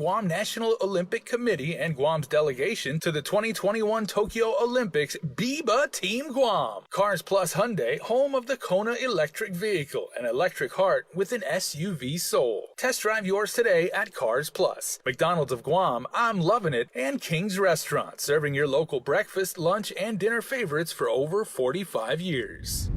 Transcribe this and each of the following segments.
Guam National Olympic Committee and Guam's delegation to the 2021 Tokyo Olympics, Biba Team Guam. Cars Plus Hyundai, home of the Kona electric vehicle, an electric heart with an SUV soul. Test drive yours today at Cars Plus. McDonald's of Guam, I'm loving it, and King's Restaurant, serving your local breakfast, lunch, and dinner favorites for over 45 years.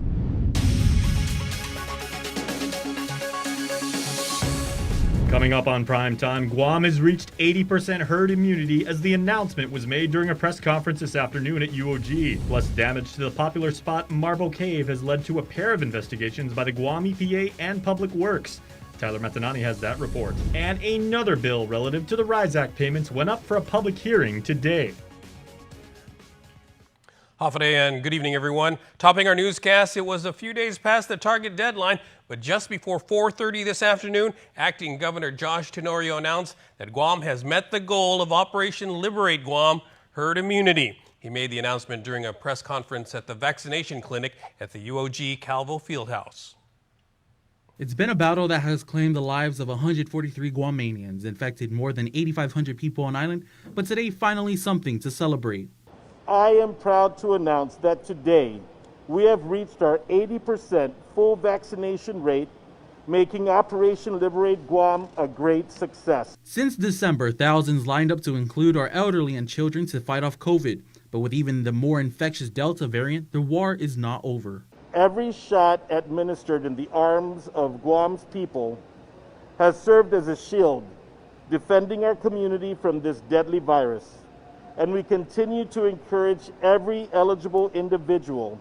Coming up on Primetime, Guam has reached 80% herd immunity as the announcement was made during a press conference this afternoon at UOG. Plus, damage to the popular spot Marble Cave has led to a pair of investigations by the Guam EPA and Public Works. Tyler Matanani has that report. And another bill relative to the RISE Act payments went up for a public hearing today. Hafa and good evening, everyone. Topping our newscast, it was a few days past the target deadline, but just before 4:30 this afternoon, Acting Governor Josh Tenorio announced that Guam has met the goal of Operation Liberate Guam, herd immunity. He made the announcement during a press conference at the vaccination clinic at the UOG Calvo Fieldhouse. It's been a battle that has claimed the lives of 143 Guamanians, infected more than 8,500 people on island, but today finally something to celebrate. I am proud to announce that today we have reached our 80% full vaccination rate, making Operation Liberate Guam a great success. Since December, thousands lined up to include our elderly and children to fight off COVID. But with even the more infectious Delta variant, the war is not over. Every shot administered in the arms of Guam's people has served as a shield, defending our community from this deadly virus. And we continue to encourage every eligible individual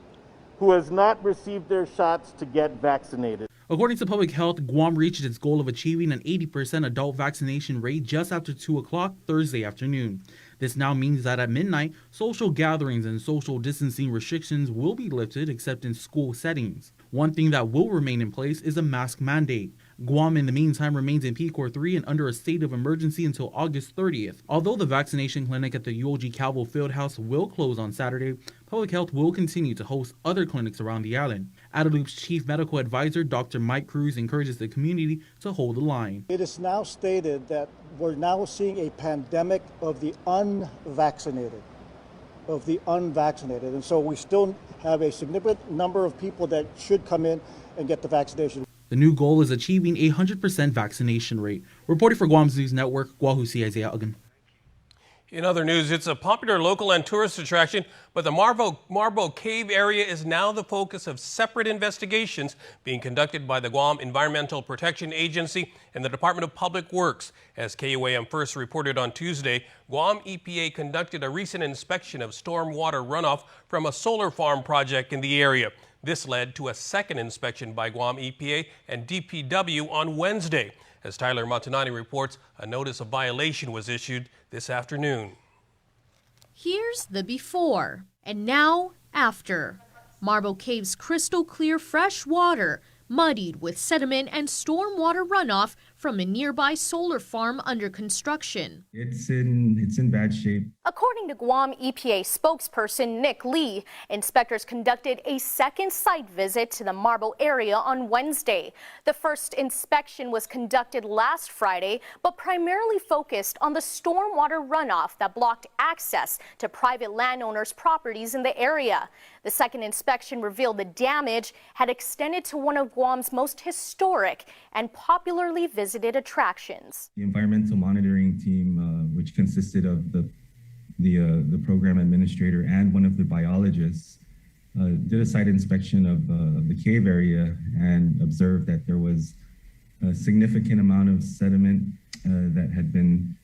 who has not received their shots to get vaccinated. According to Public Health, Guam reached its goal of achieving an 80% adult vaccination rate just after 2 o'clock Thursday afternoon. This now means that at midnight, social gatherings and social distancing restrictions will be lifted except in school settings. One thing that will remain in place is a mask mandate. Guam, in the meantime, remains in PCOR 3 and under a state of emergency until August 30th. Although the vaccination clinic at the UOG Calvo Fieldhouse will close on Saturday, Public Health will continue to host other clinics around the island. Adaloop's Chief Medical Advisor, Dr. Mike Cruz, encourages the community to hold the line. It is now stated that we're now seeing a pandemic of the unvaccinated. And so we still have a significant number of people that should come in and get the vaccination. The new goal is achieving a 100% vaccination rate. Reporting for Guam's News Network, Guahusi Isaiah Uggan. In other news, it's a popular local and tourist attraction, but the Marble Cave area is now the focus of separate investigations being conducted by the Guam Environmental Protection Agency and the Department of Public Works. As KUAM first reported on Tuesday, Guam EPA conducted a recent inspection of stormwater runoff from a solar farm project in the area. This led to a second inspection by Guam EPA and DPW on Wednesday. As Tyler Matanani reports, a notice of violation was issued this afternoon. Here's the before and now after. Marble Cave's crystal clear fresh water muddied with sediment and stormwater runoff from a nearby solar farm under construction. It's in bad shape. According to Guam EPA spokesperson Nick Lee, inspectors conducted a second site visit to the Marble area on Wednesday. The first inspection was conducted last Friday, but primarily focused on the stormwater runoff that blocked access to private landowners' properties in the area. The second inspection revealed the damage had extended to one of Guam's most historic and popularly visited attractions. The environmental monitoring team, which consisted of the program administrator and one of the biologists, did a site inspection of the cave area and observed that there was a significant amount of sediment that had been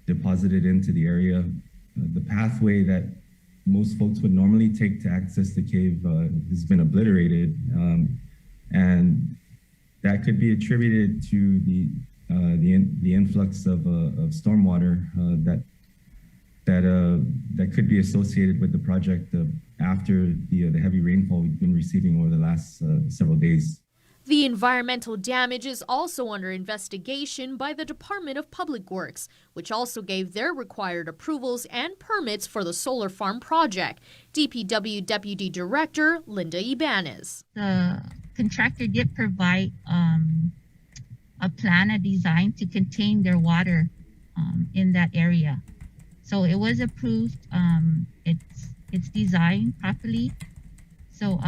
deposited into the area. The pathway that most folks would normally take to access the cave has been obliterated, and that could be attributed to the influx of stormwater that could be associated with the project after the heavy rainfall we've been receiving over the last several days. The environmental damage is also under investigation by the Department of Public Works, which also gave their required approvals and permits for the solar farm project. DPW Deputy Director Linda Ibanez. The contractor did provide a plan, a design to contain their water in that area. So it was approved. It's designed properly. So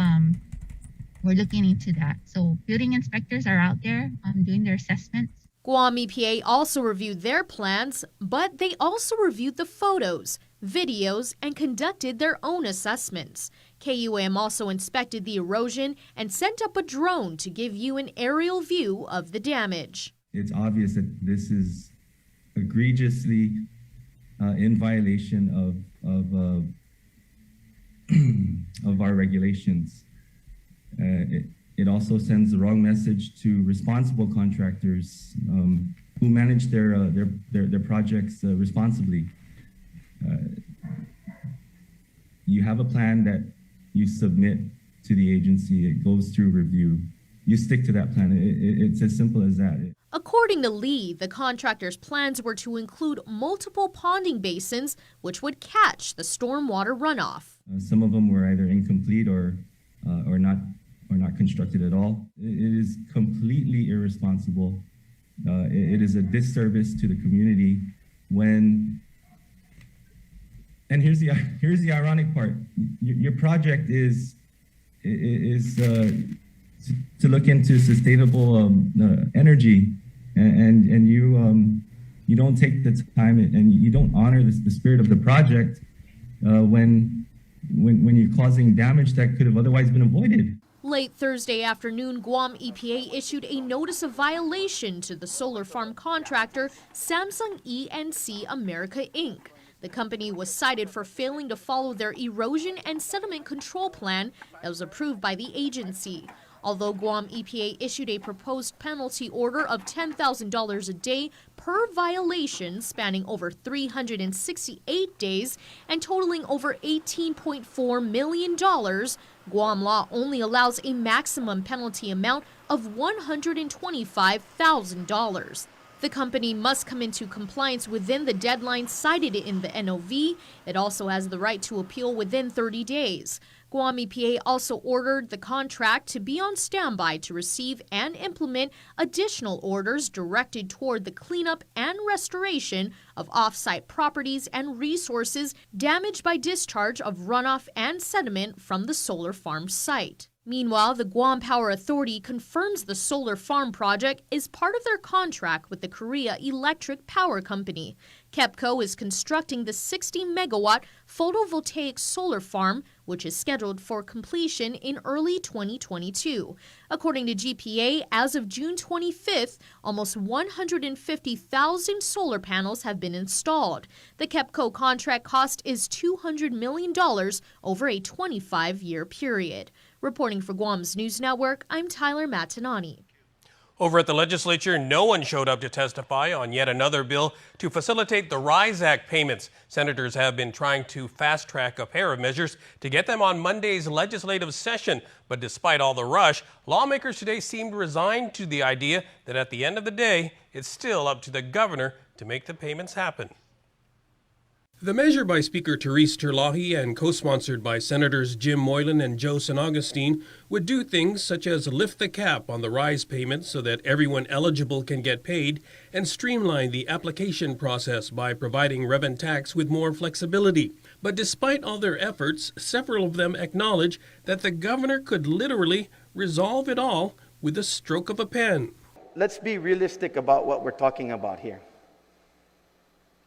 we're looking into that. So building inspectors are out there doing their assessments. Guam EPA also reviewed their plans, but they also reviewed the photos, videos, and conducted their own assessments. KUAM also inspected the erosion and sent up a drone to give you an aerial view of the damage. It's obvious that this is egregiously in violation of our regulations. It also sends the wrong message to responsible contractors who manage their projects responsibly. You have a plan that you submit to the agency. It goes through review. You stick to that plan. It's as simple as that. According to Lee, the contractor's plans were to include multiple ponding basins, which would catch the stormwater runoff. Some of them were either incomplete or not constructed at all. It is completely irresponsible. It is a disservice to the community when. And here's the ironic part. Your project is to look into sustainable energy, and you don't take the time and you don't honor the spirit of the project when you're causing damage that could have otherwise been avoided. Late Thursday afternoon, Guam EPA issued a notice of violation to the solar farm contractor Samsung E&C America Inc. The company was cited for failing to follow their erosion and sediment control plan that was approved by the agency. Although Guam EPA issued a proposed penalty order of $10,000 a day per violation spanning over 368 days and totaling over $18.4 million, Guam law only allows a maximum penalty amount of $125,000. The company must come into compliance within the deadline cited in the NOV. It also has the right to appeal within 30 days. Guam EPA also ordered the contract to be on standby to receive and implement additional orders directed toward the cleanup and restoration of off-site properties and resources damaged by discharge of runoff and sediment from the solar farm site. Meanwhile, the Guam Power Authority confirms the solar farm project is part of their contract with the Korea Electric Power Company. KEPCO is constructing the 60-megawatt photovoltaic solar farm, which is scheduled for completion in early 2022. According to GPA, as of June 25th, almost 150,000 solar panels have been installed. The KEPCO contract cost is $200 million over a 25-year period. Reporting for Guam's News Network, I'm Tyler Matanani. Over at the legislature, no one showed up to testify on yet another bill to facilitate the RISE Act payments. Senators have been trying to fast-track a pair of measures to get them on Monday's legislative session. But despite all the rush, lawmakers today seemed resigned to the idea that at the end of the day, it's still up to the governor to make the payments happen. The measure by Speaker Therese Terlahi and co-sponsored by Senators Jim Moylan and Joe San Augustine would do things such as lift the cap on the RISE payments so that everyone eligible can get paid and streamline the application process by providing rev and tax with more flexibility. But despite all their efforts, several of them acknowledge that the governor could literally resolve it all with the stroke of a pen. Let's be realistic about what we're talking about here.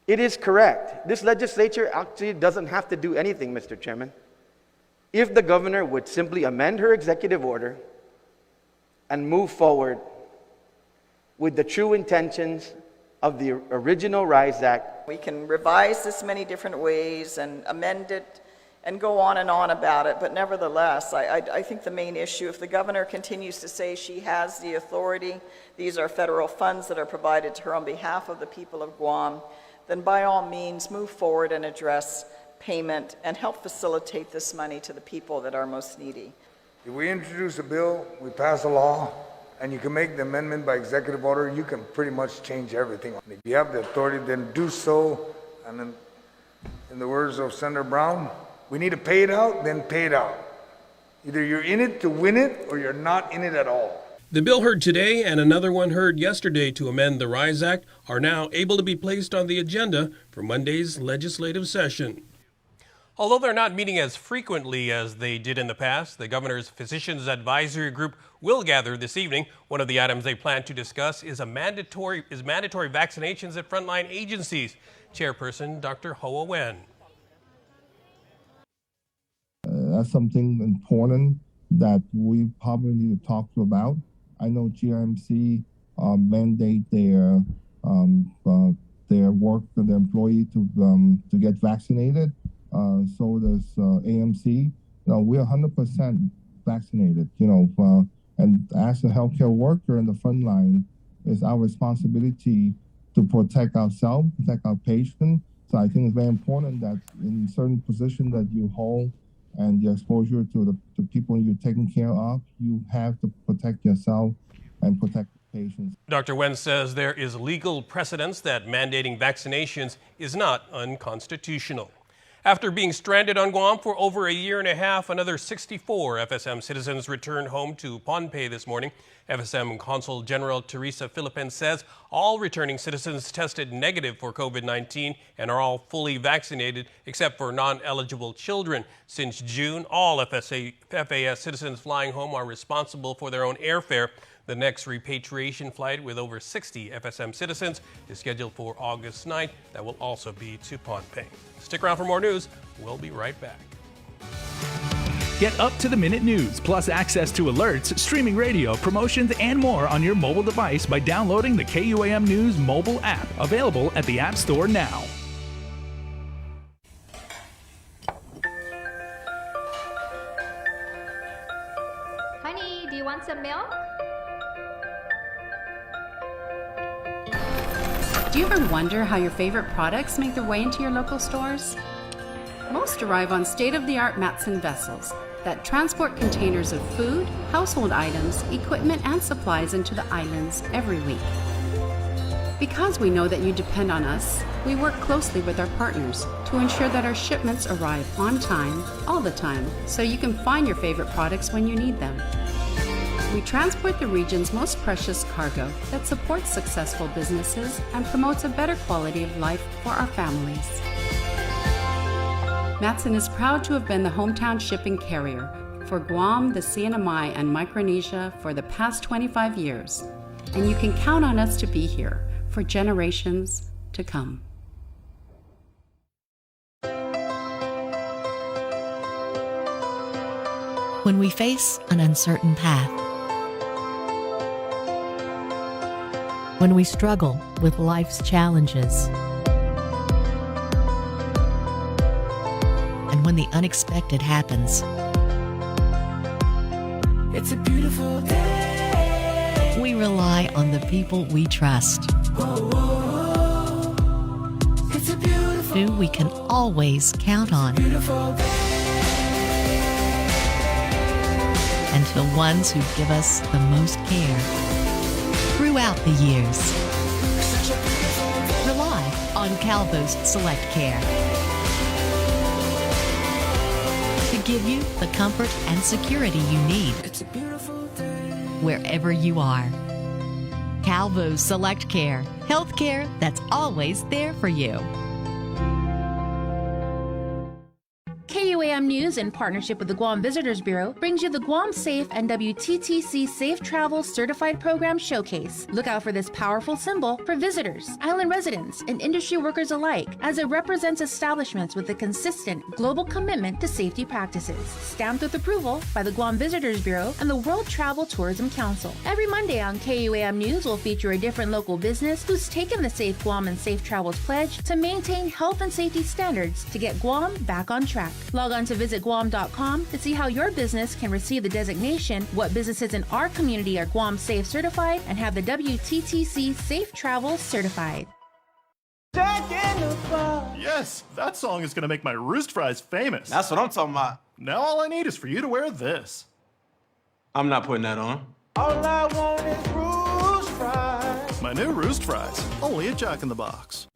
It is correct. This legislature actually doesn't have to do anything, Mr. Chairman. If the governor would simply amend her executive order and move forward with the true intentions of the original RISE Act. We can revise this many different ways and amend it and go on and on about it, but nevertheless, I think the main issue, if the governor continues to say she has the authority, these are federal funds that are provided to her on behalf of the people of Guam, then by all means move forward and address payment and help facilitate this money to the people that are most needy. If we introduce a bill, we pass a law, and you can make the amendment by executive order, you can pretty much change everything. If you have the authority, then do so. And then, in the words of Senator Brown, we need to pay it out, then pay it out. Either you're in it to win it, or you're not in it at all. The bill heard today and another one heard yesterday to amend the RISE Act are now able to be placed on the agenda for Monday's legislative session. Although they're not meeting as frequently as they did in the past, the governor's Physicians Advisory Group will gather this evening. One of the items they plan to discuss is mandatory vaccinations at frontline agencies. Chairperson Dr. Hoa Wen. That's something important that we probably need to talk about. I know GMC mandate their work, their employee to get vaccinated. So does AMC. No, we're 100% vaccinated. And as a healthcare worker in the front line, it's our responsibility to protect ourselves, protect our patients. So I think it's very important that in certain positions that you hold and the exposure to the people you're taking care of, you have to protect yourself and protect patients. Dr. Wen says there is legal precedence that mandating vaccinations is not unconstitutional. After being stranded on Guam for over a year and a half, another 64 FSM citizens returned home to Pohnpei this morning. FSM Consul General Teresa Philippines says all returning citizens tested negative for COVID-19 and are all fully vaccinated except for non-eligible children. Since June, all FAS citizens flying home are responsible for their own airfare. The next repatriation flight with over 60 FSM citizens is scheduled for August 9th. That will also be to Pohnpei. Stick around for more news. We'll be right back. Get up-to-the-minute news, plus access to alerts, streaming radio, promotions, and more on your mobile device by downloading the KUAM News mobile app, available at the App Store now. Honey, do you want some milk? Do you ever wonder how your favorite products make their way into your local stores? Most arrive on state-of-the-art Matson vessels that transport containers of food, household items, equipment, and supplies into the islands every week. Because we know that you depend on us, we work closely with our partners to ensure that our shipments arrive on time, all the time, so you can find your favorite products when you need them. We transport the region's most precious cargo that supports successful businesses and promotes a better quality of life for our families. Matson is proud to have been the hometown shipping carrier for Guam, the CNMI, and Micronesia for the past 25 years, and you can count on us to be here for generations to come. When we face an uncertain path, when we struggle with life's challenges, and when the unexpected happens, it's a beautiful day. We rely on the people we trust, it's a beautiful, who we can always count on, and the ones who give us the most care throughout the years. Rely on Calvo's Select Care to give you the comfort and security you need wherever you are. Calvo's Select Care, healthcare that's always there for you. KUAM News, in partnership with the Guam Visitors Bureau, brings you the Guam Safe and WTTC Safe Travel Certified Program Showcase. Look out for this powerful symbol for visitors, island residents, and industry workers alike, as it represents establishments with a consistent global commitment to safety practices. Stamped with approval by the Guam Visitors Bureau and the World Travel Tourism Council. Every Monday on KUAM News will feature a different local business who's taken the Safe Guam and Safe Travels pledge to maintain health and safety standards to get Guam back on track. Log on to visitguam.com to see how your business can receive the designation, what businesses in our community are Guam Safe certified, and have the WTTC Safe Travel certified. Yes, that song is going to make my roost fries famous. That's what I'm talking about. Now all I need is for you to wear this. I'm not putting that on. All I want is roost fries. My new roost fries, only at Jack in the Box.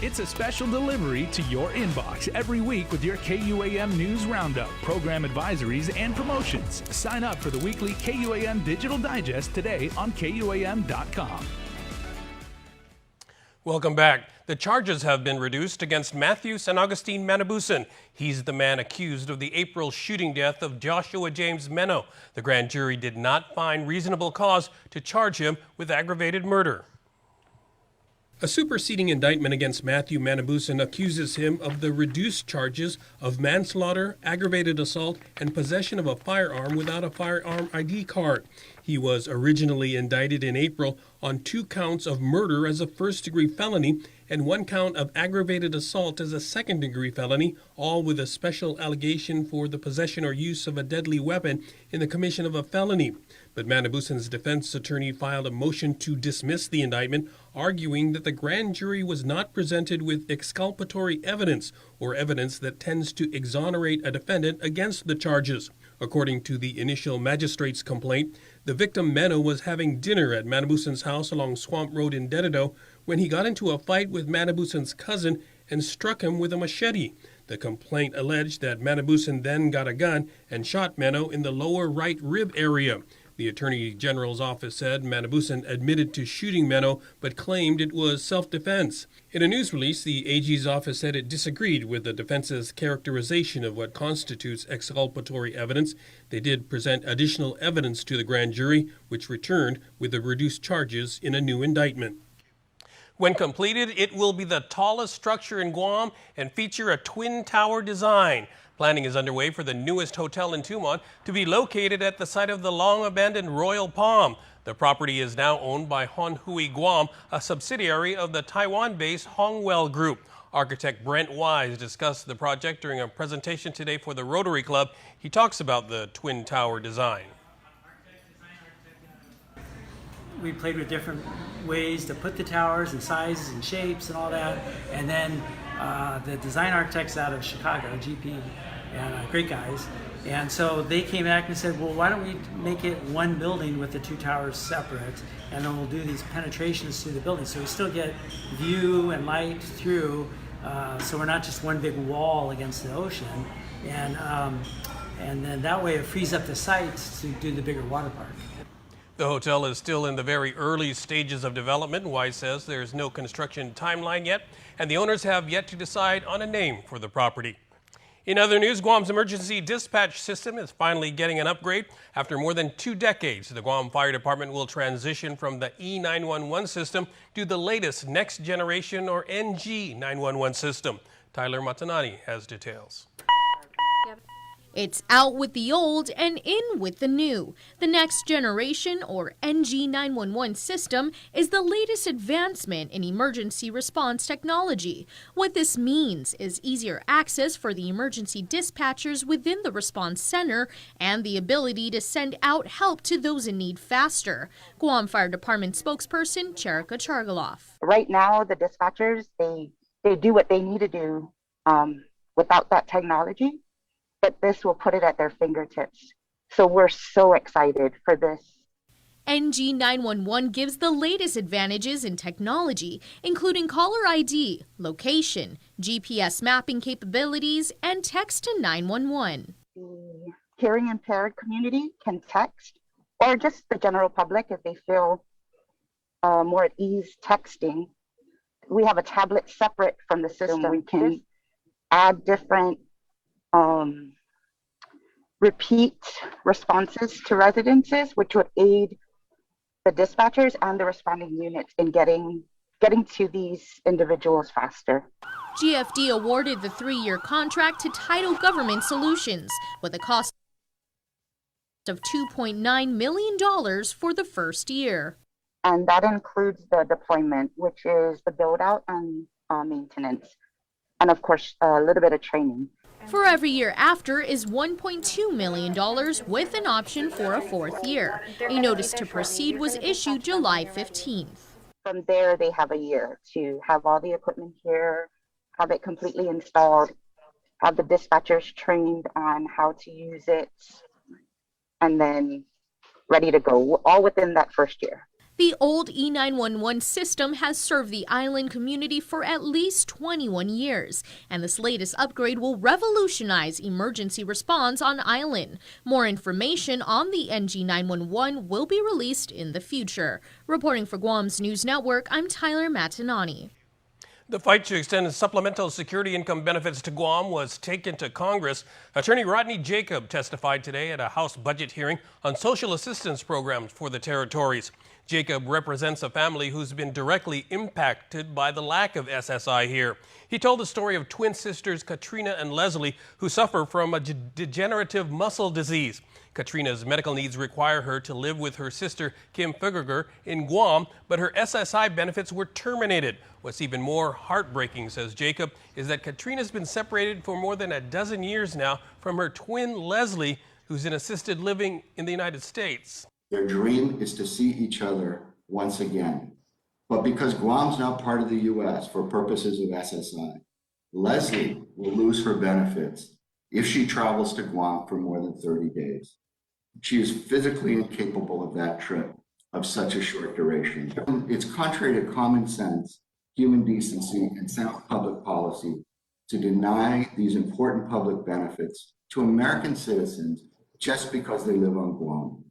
It's a special delivery to your inbox every week with your KUAM News Roundup, program advisories, and promotions. Sign up for the weekly KUAM Digital Digest today on KUAM.com. Welcome back. The charges have been reduced against Matthew San Agustin Manabusan. He's the man accused of the April shooting death of Joshua James Meno. The grand jury did not find reasonable cause to charge him with aggravated murder. A superseding indictment against Matthew Manabusan accuses him of the reduced charges of manslaughter, aggravated assault, and possession of a firearm without a firearm ID card. He was originally indicted in April on 2 counts of murder as a first-degree felony and 1 count of aggravated assault as a second-degree felony, all with a special allegation for the possession or use of a deadly weapon in the commission of a felony. But Manabusan's defense attorney filed a motion to dismiss the indictment, arguing that the grand jury was not presented with exculpatory evidence or evidence that tends to exonerate a defendant against the charges. According to the initial magistrate's complaint, the victim Meno was having dinner at Manabusan's house along Swamp Road in Dededo when he got into a fight with Manabusan's cousin and struck him with a machete. The complaint alleged that Manabusan then got a gun and shot Meno in the lower right rib area. The Attorney General's office said Manabusan admitted to shooting Meno but claimed it was self-defense. In a news release, the AG's office said it disagreed with the defense's characterization of what constitutes exculpatory evidence. They did present additional evidence to the grand jury, which returned with the reduced charges in a new indictment. When completed, it will be the tallest structure in Guam and feature a twin tower design. Planning is underway for the newest hotel in Tumon to be located at the site of the long-abandoned Royal Palm. The property is now owned by Honhui Guam, a subsidiary of the Taiwan-based Hongwell Group. Architect Brent Wise discussed the project during a presentation today for the Rotary Club. He talks about the twin tower design. We played with different ways to put the towers and sizes and shapes and all that. And then the design architects out of Chicago, GP, and great guys. And so they came back and said, well, why don't we make it one building with the 2 towers separate, and then we'll do these penetrations through the building. So we still get view and light through, so we're not just one big wall against the ocean. And then that way it frees up the sites to do the bigger water park. The hotel is still in the very early stages of development. Wise says there's no construction timeline yet, and the owners have yet to decide on a name for the property. In other news, Guam's emergency dispatch system is finally getting an upgrade. After more than 2 decades, the Guam Fire Department will transition from the E911 system to the latest Next Generation or NG 911 system. Tyler Matanani has details. It's out with the old and in with the new. The Next Generation, or NG 911 system, is the latest advancement in emergency response technology. What this means is easier access for the emergency dispatchers within the response center and the ability to send out help to those in need faster. Guam Fire Department spokesperson Cherika Chargaloff. Right now, the dispatchers, they do what they need to do without that technology. But this will put it at their fingertips. So we're so excited for this. NG 911 gives the latest advantages in technology, including caller ID, location, GPS mapping capabilities, and text to 911. The hearing impaired community can text, or just the general public if they feel more at ease texting. We have a tablet separate from the system. We can add different repeat responses to residences, which would aid the dispatchers and the responding units in getting to these individuals faster. GFD awarded the 3-year contract to Tidal Government Solutions with a cost of $2.9 million for the first year. And that includes the deployment, which is the build out and maintenance, and of course a little bit of training. For every year after is $1.2 million with an option for a 4th year. A notice to proceed was issued July 15th. From there, they have a year to have all the equipment here, have it completely installed, have the dispatchers trained on how to use it, and then ready to go, all within that first year. The old E911 system has served the island community for at least 21 years, and this latest upgrade will revolutionize emergency response on island. More information on the NG911 will be released in the future. Reporting for Guam's News Network, I'm Tyler Matinani. The fight to extend supplemental security income benefits to Guam was taken to Congress. Attorney Rodney Jacob testified today at a House budget hearing on social assistance programs for the territories. Jacob represents a family who's been directly impacted by the lack of SSI here. He told the story of twin sisters Katrina and Leslie, who suffer from a degenerative muscle disease. Katrina's medical needs require her to live with her sister, Kim Figuerer, in Guam, but her SSI benefits were terminated. What's even more heartbreaking, says Jacob, is that Katrina's been separated for more than a dozen years now from her twin Leslie, who's in assisted living in the United States. Their dream is to see each other once again. But because Guam's now part of the U.S. for purposes of SSI, Leslie will lose her benefits if she travels to Guam for more than 30 days. She is physically incapable of that trip of such a short duration. It's contrary to common sense, human decency, and sound public policy to deny these important public benefits to American citizens just because they live on Guam.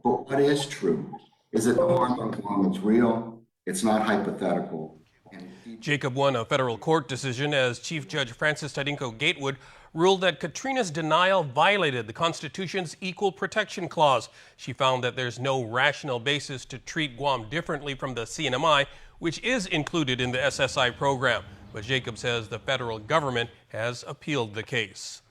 But what is true is that the harm on Guam is real, it's not hypothetical. Jacob won a federal court decision as Chief Judge Francis Tadinko Gatewood ruled that Katrina's denial violated the Constitution's Equal Protection Clause. She found that there's no rational basis to treat Guam differently from the CNMI, which is included in the SSI program. But Jacob says the federal government has appealed the case.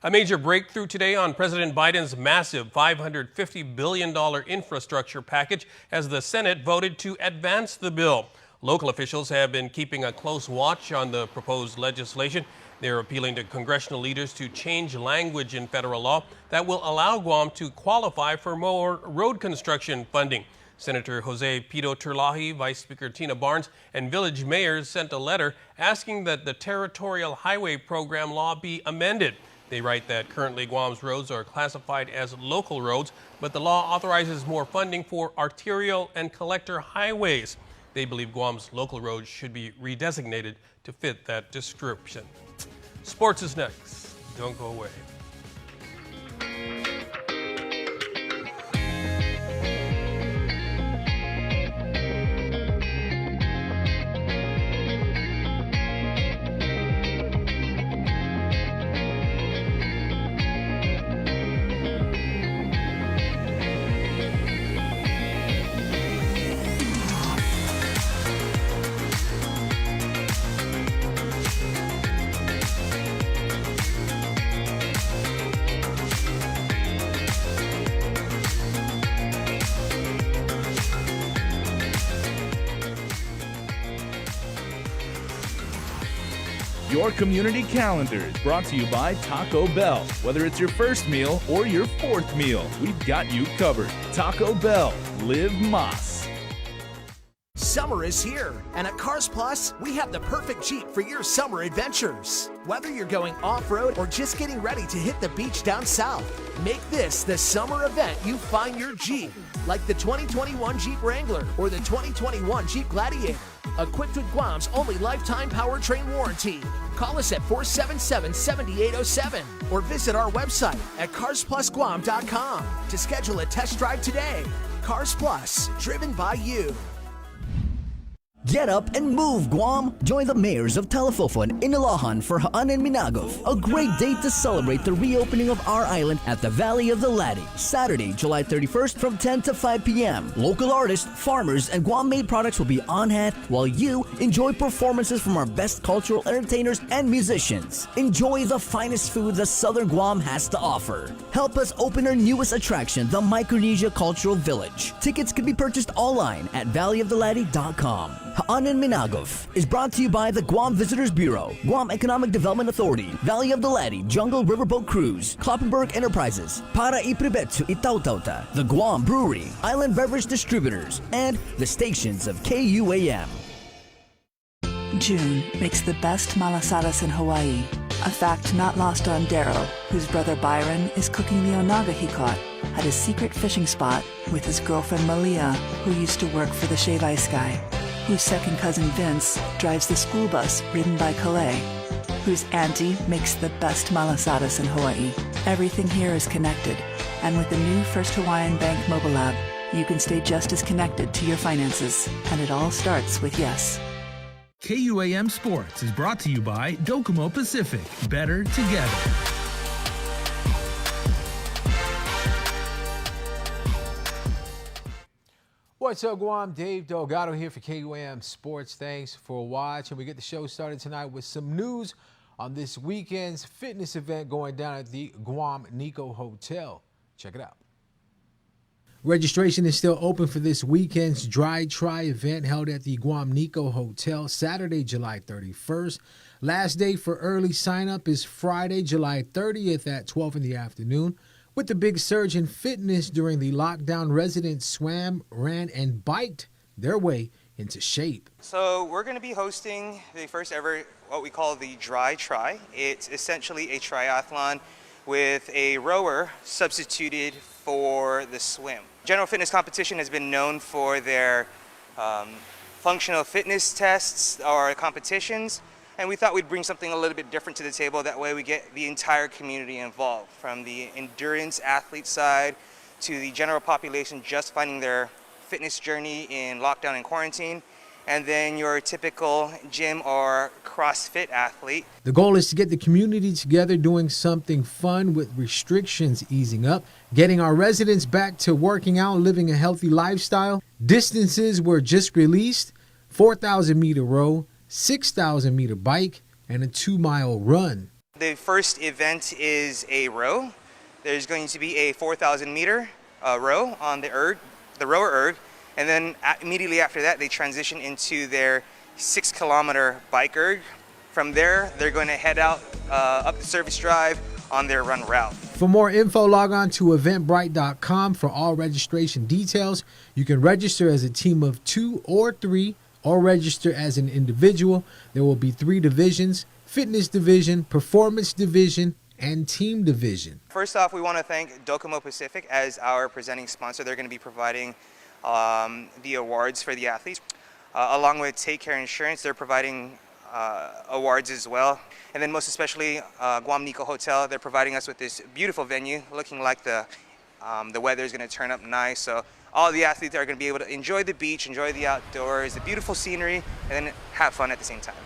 A major breakthrough today on President Biden's massive $550 billion infrastructure package as the Senate voted to advance the bill. Local officials have been keeping a close watch on the proposed legislation. They're appealing to congressional leaders to change language in federal law that will allow Guam to qualify for more road construction funding. Senator Jose Pito Turlahi, Vice Speaker Tina Barnes, and village mayors sent a letter asking that the Territorial Highway Program law be amended. They write that currently Guam's roads are classified as local roads, but the law authorizes more funding for arterial and collector highways. They believe Guam's local roads should be redesignated to fit that description. Sports is next. Don't go away. Your community calendar is brought to you by Taco Bell. Whether it's your first meal or your fourth meal, we've got you covered. Taco Bell, live Mas. Summer is here, and at Cars Plus, we have the perfect Jeep for your summer adventures. Whether you're going off-road or just getting ready to hit the beach down south, make this the summer event you find your Jeep, like the 2021 Jeep Wrangler or the 2021 Jeep Gladiator, equipped with Guam's only lifetime powertrain warranty. Call us at 477-7807 or visit our website at carsplusguam.com to schedule a test drive today. Cars Plus, driven by you. Get up and move, Guam! Join the mayors of Talafofon, Inilohan for Haan and Minagov, a great day to celebrate the reopening of our island at the Valley of the Latte. Saturday, July 31st from 10 to 5 p.m. Local artists, farmers, and Guam-made products will be on hand while you enjoy performances from our best cultural entertainers and musicians. Enjoy the finest food that Southern Guam has to offer. Help us open our newest attraction, the Micronesia Cultural Village. Tickets can be purchased online at valleyofthelatte.com. Haan and Minagov is brought to you by the Guam Visitors Bureau, Guam Economic Development Authority, Valley of the Latte, Jungle Riverboat Cruise, Kloppenburg Enterprises, Para Ipribetsu Itautauta, the Guam Brewery, Island Beverage Distributors, and the stations of KUAM. June makes the best malasadas in Hawaii, a fact not lost on Darrow, whose brother Byron is cooking the onaga he caught. at his secret fishing spot with his girlfriend Malia, who used to work for the Shave Ice Guy, whose second cousin Vince drives the school bus ridden by Calais, whose auntie makes the best malasadas in Hawaii. Everything here is connected, and with the new First Hawaiian Bank mobile app, you can stay just as connected to your finances, and it all starts with yes. KUAM Sports is brought to you by Docomo Pacific. Better together. What's up, Guam? Dave Delgado here for KUAM Sports. Thanks for watching. We get the show started tonight with some news on this weekend's fitness event going down at the Guam Nico Hotel. Check it out. Registration is still open for this weekend's Dry Try event held at the Guam Nico Hotel Saturday, July 31st. Last day for early sign-up is Friday, July 30th at 12 in the afternoon. With the big surge in fitness during the lockdown, residents swam, ran, and biked their way into shape. So we're going to be hosting the first ever, what we call the Dry Try. It's essentially a triathlon with a rower substituted for the swim. General fitness competition has been known for their functional fitness tests or competitions, and we thought we'd bring something a little bit different to the table. That way we get the entire community involved, from the endurance athlete side to the general population just finding their fitness journey in lockdown and quarantine, and then your typical gym or CrossFit athlete. The goal is to get the community together doing something fun with restrictions easing up, getting our residents back to working out, living a healthy lifestyle. Distances were just released: 4,000-meter row, 6,000-meter bike, and a 2-mile run. The first event is a row. There's going to be a 4,000-meter row on the rower erg. And then immediately after that, they transition into their 6-kilometer bike erg. From there, they're going to head out up the service drive on their run route. For more info, log on to eventbrite.com for all registration details. You can register as a team of 2 or 3 or register as an individual. There will be 3 divisions: fitness division, performance division, and team division. First off, we want to thank Docomo Pacific as our presenting sponsor. They're going to be providing the awards for the athletes. Along with Take Care Insurance, they're providing awards as well. And then most especially Guam Nico Hotel, they're providing us with this beautiful venue, looking like the weather is going to turn up nice. So all the athletes are going to be able to enjoy the beach, enjoy the outdoors, the beautiful scenery, and then have fun at the same time.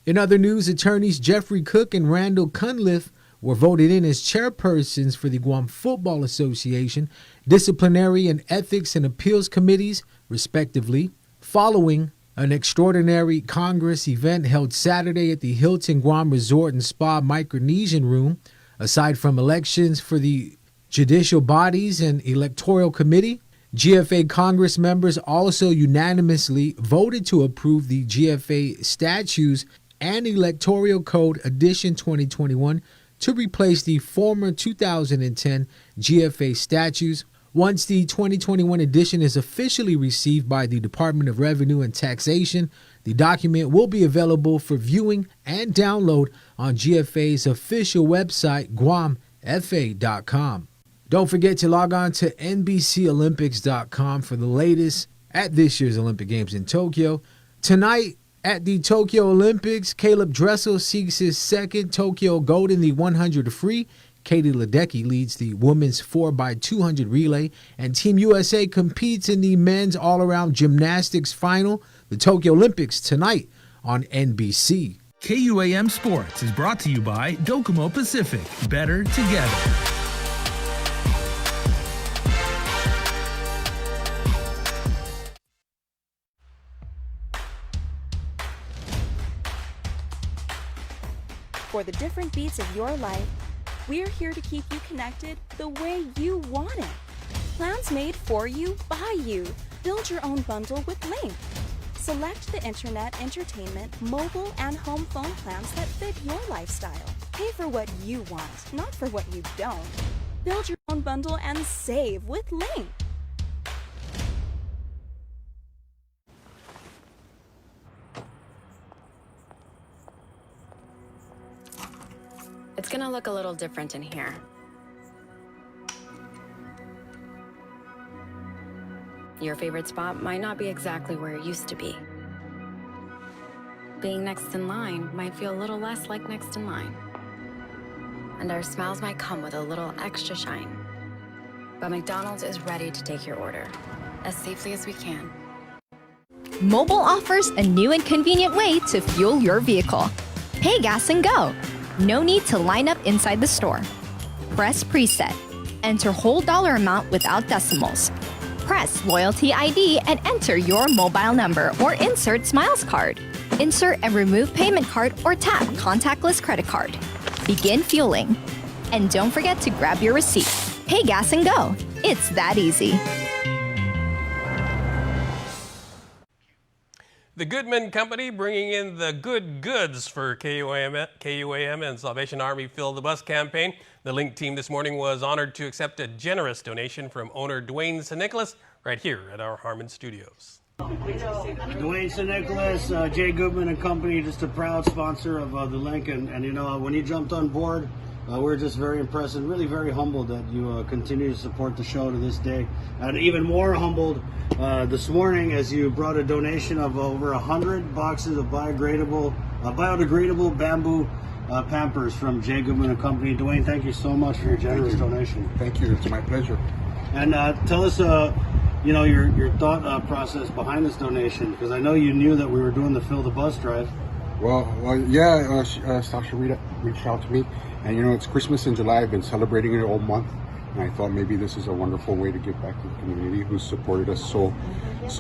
In other news, attorneys Jeffrey Cook and Randall Cunliffe were voted in as chairpersons for the Guam Football Association Disciplinary and Ethics and Appeals Committees, respectively, following an extraordinary Congress event held Saturday at the Hilton Guam Resort and Spa Micronesian Room. Aside from elections for the judicial bodies and electoral committee, GFA Congress members also unanimously voted to approve the GFA statutes and Electoral Code Edition 2021 to replace the former 2010 GFA statutes. Once the 2021 edition is officially received by the Department of Revenue and Taxation, the document will be available for viewing and download on GFA's official website, guamfa.com. Don't forget to log on to NBCOlympics.com for the latest at this year's Olympic Games in Tokyo. Tonight, at the Tokyo Olympics, Caleb Dressel seeks his second Tokyo gold in the 100 free. Katie Ledecky leads the women's 4x200 relay, and Team USA competes in the men's all-around gymnastics final. The Tokyo Olympics tonight on NBC. KUAM Sports is brought to you by Docomo Pacific. Better together. For the different beats of your life, we're here to keep you connected the way you want it. Plans made for you, by you. Build your own bundle with Link. Select the internet, entertainment, mobile, and home phone plans that fit your lifestyle. Pay for what you want, not for what you don't. Build your own bundle and save with Link. It's gonna look a little different in here. Your favorite spot might not be exactly where it used to be. Being next in line might feel a little less like next in line. And our smiles might come with a little extra shine. But McDonald's is ready to take your order as safely as we can. Mobile offers a new and convenient way to fuel your vehicle. Pay gas and go. No need to line up inside the store. Press preset. Enter whole dollar amount without decimals. Press loyalty ID and enter your mobile number or insert Smiles card. Insert and remove payment card or tap contactless credit card. Begin fueling. And don't forget to grab your receipt. Pay gas and go. It's that easy. The Goodman Company bringing in the good goods for KUAM and Salvation Army Fill the Bus campaign. The Link team this morning was honored to accept a generous donation from owner Dwayne St. Nicholas right here at our Harmon studios. Dwayne St. Nicholas, Jay Goodman and Company, just a proud sponsor of the Link. And you know, when he jumped on board, we're just very impressed and really very humbled that you continue to support the show to this day. And even more humbled this morning as you brought a donation of over 100 boxes of biodegradable bamboo Pampers from Jay Goodman and Company. Dwayne, thank you so much for your generous donation. Thank you. It's my pleasure. And tell us, you know, your thought process behind this donation, because I know you knew that we were doing the Fill the Bus drive. Well, yeah, Sasha reached out to me, and you know, it's Christmas in July. I've been celebrating it all month, and I thought maybe this is a wonderful way to give back to the community who supported us so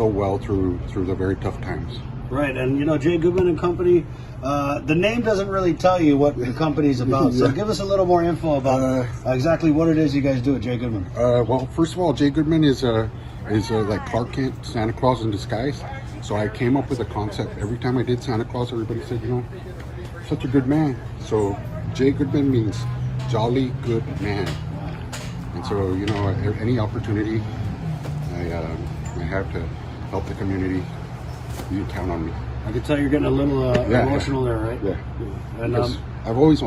well through the very tough times. Right, and you know, Jay Goodman and Company, the name doesn't really tell you what the company's about, so give us a little more info about exactly what it is you guys do at Jay Goodman. Well, first of all, Jay Goodman is like Clark Kent, Santa Claus in disguise. So I came up with a concept. Every time I did Santa Claus, everybody said, you know, such a good man. So Jay Goodman means jolly good man. And so, you know, any opportunity I have to help the community, you can count on me. I can tell you're getting a little emotional there, right? Yeah. And I've always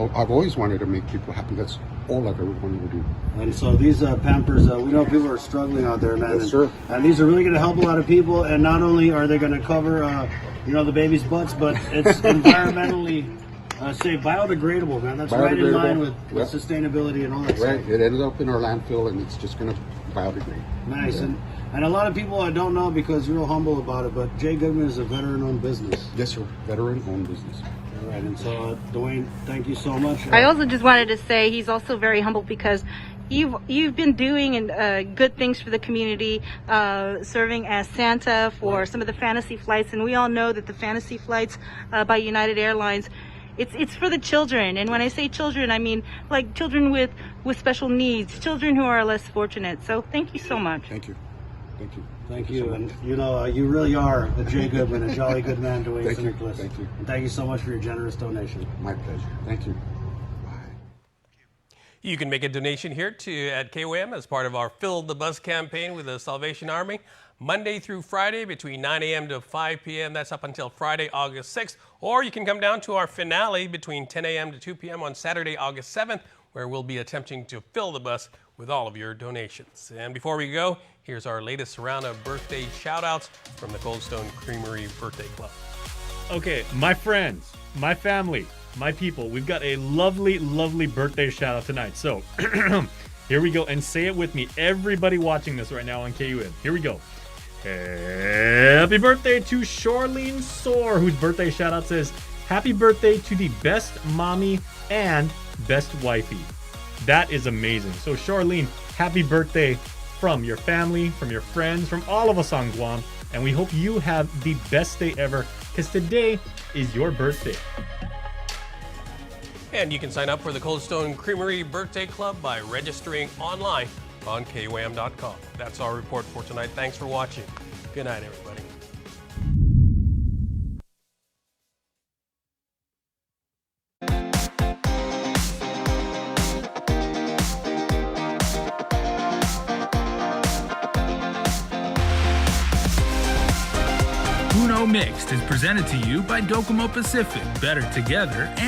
wanted to make people happy. That's all I've ever wanted to do. And so these Pampers, we know people are struggling out there, man. Yes, sir. And these are really going to help a lot of people. And not only are they going to cover, you know, the baby's butts, but it's environmentally biodegradable, man. That's right in line with sustainability and all that Right. stuff. It ended up in our landfill, and it's just going to biodegrade. Nice. Yeah. And a lot of people I don't know because you're real humble about it, but Jay Goodman is a veteran-owned business. Yes, sir. Veteran-owned business. All right. And so, Dwayne, thank you so much. I also just wanted to say he's also very humble because you've been doing good things for the community, serving as Santa for some of the fantasy flights, and we all know that the fantasy flights by United Airlines, it's for the children. And when I say children, I mean like children with special needs, children who are less fortunate. So thank you so much. Thank you. Thank you. Thank you. And you know, you really are a Jay Goodman, a jolly good man, Dwayne Thank St. you. Nicholas. Thank you. And thank you so much for your generous donation. My pleasure. Thank you. You can make a donation here at KUAM as part of our Fill the Bus campaign with the Salvation Army, Monday through Friday between 9 a.m. to 5 p.m. That's up until Friday, August 6th. Or you can come down to our finale between 10 a.m. to 2 p.m. on Saturday, August 7th, where we'll be attempting to fill the bus with all of your donations. And before we go, here's our latest round of birthday shout-outs from the Cold Stone Creamery Birthday Club. Okay, my friends, my family, my people, we've got a lovely, lovely birthday shout out tonight. So here we go, and say it with me. Everybody watching this right now on KUAM. Here we go. Happy birthday to Charlene Soar, whose birthday shout out says, happy birthday to the best mommy and best wifey. That is amazing. So Charlene, happy birthday from your family, from your friends, from all of us on Guam. And we hope you have the best day ever, because today is your birthday. And you can sign up for the Cold Stone Creamery Birthday Club by registering online on KUAM.com. That's our report for tonight. Thanks for watching. Good night, everybody. Uno Mixed is presented to you by Docomo Pacific. Better together and